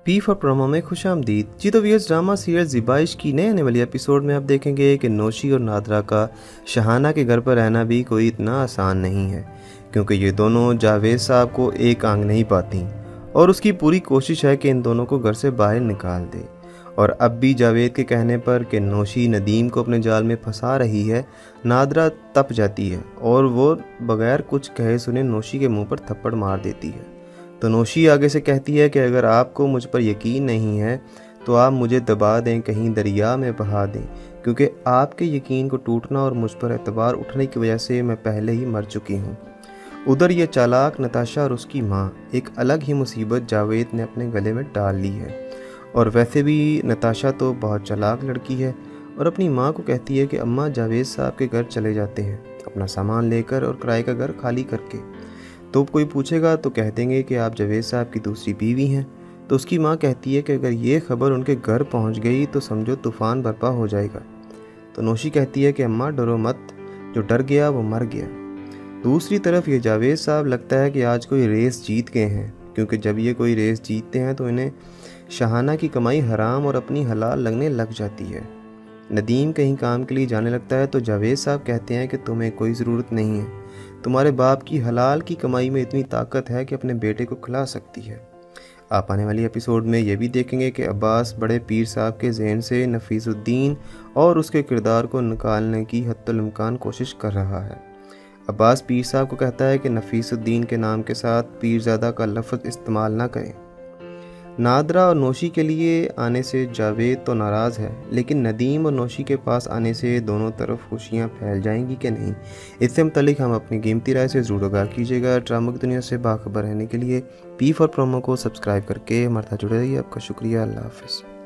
P for promo में खुश आमदीद जी। तो वीएस ड्रामा सीरियल ज़िबाइश की नए आने वाली एपिसोड में आप देखेंगे कि नौशी और नादरा का शहाना के घर पर रहना भी कोई इतना आसान नहीं है, क्योंकि ये दोनों जावेद साहब को एक आंग नहीं पाती और उसकी पूरी कोशिश है कि इन दोनों को घर से बाहर निकाल दे। और अब भी जावेद के कहने पर कि नौशी नदीम को अपने जाल में फंसा रही है, नादरा तप जाती है और वो बगैर कुछ कहे सुने नौशी के मुंह पर थप्पड़ मार देती है। तो नौशी आगे से कहती है कि अगर आपको मुझ पर यकीन नहीं है तो आप मुझे दबा दें, कहीं दरिया में बहा दें, क्योंकि आपके यकीन को टूटना और मुझ पर एतबार उठने की वजह से मैं पहले ही मर चुकी हूँ। उधर ये चालाक नताशा और उसकी माँ एक अलग ही मुसीबत जावेद ने अपने गले में डाल ली है। और वैसे भी नताशा तो बहुत चालाक लड़की है और अपनी माँ को कहती है कि अम्मा जावेद साहब के घर चले जाते हैं अपना सामान लेकर और किराए का घर खाली करके। तो कोई पूछेगा तो कह देंगे कि आप जावेद साहब की दूसरी बीवी हैं। तो उसकी माँ कहती है कि अगर ये खबर उनके घर पहुंच गई तो समझो तूफ़ान बर्पा हो जाएगा। तो नौशी कहती है कि अम्मा डरो मत, जो डर गया वो मर गया। दूसरी तरफ ये जावेद साहब लगता है कि आज कोई रेस जीत गए हैं, क्योंकि जब ये कोई रेस जीतते हैं तो इन्हें शहाना की कमाई हराम और अपनी हलाल लगने लग जाती है। नदीम कहीं काम के लिए जाने लगता है तो जावेद साहब कहते हैं कि तुम्हें कोई ज़रूरत नहीं है, तुम्हारे बाप की हलाल की कमाई में इतनी ताकत है कि अपने बेटे को खिला सकती है। आप आने वाली एपिसोड में ये भी देखेंगे कि अब्बास बड़े पीर साहब के जहन से नफीसुद्दीन और उसके किरदार को निकालने की हत्तुल इम्कान कोशिश कर रहा है। अब्बास पीर साहब को कहता है कि नफीसुद्दीन के नाम के साथ पीरज़ादा का लफ्ज़ इस्तेमाल ना करें। नादरा और नौशी के लिए आने से जावेद तो नाराज़ है, लेकिन नदीम और नौशी के पास आने से दोनों तरफ खुशियां फैल जाएंगी कि नहीं, इससे मुतालिक हम अपनी कीमती राय से ज़रूर आगाह कीजिएगा। ड्रामा की दुनिया से बाखबर रहने के लिए पी फॉर प्रोमो को सब्सक्राइब करके हमारे साथ जुड़े रहिए। आपका शुक्रिया। अल्लाह हाफ़िज़।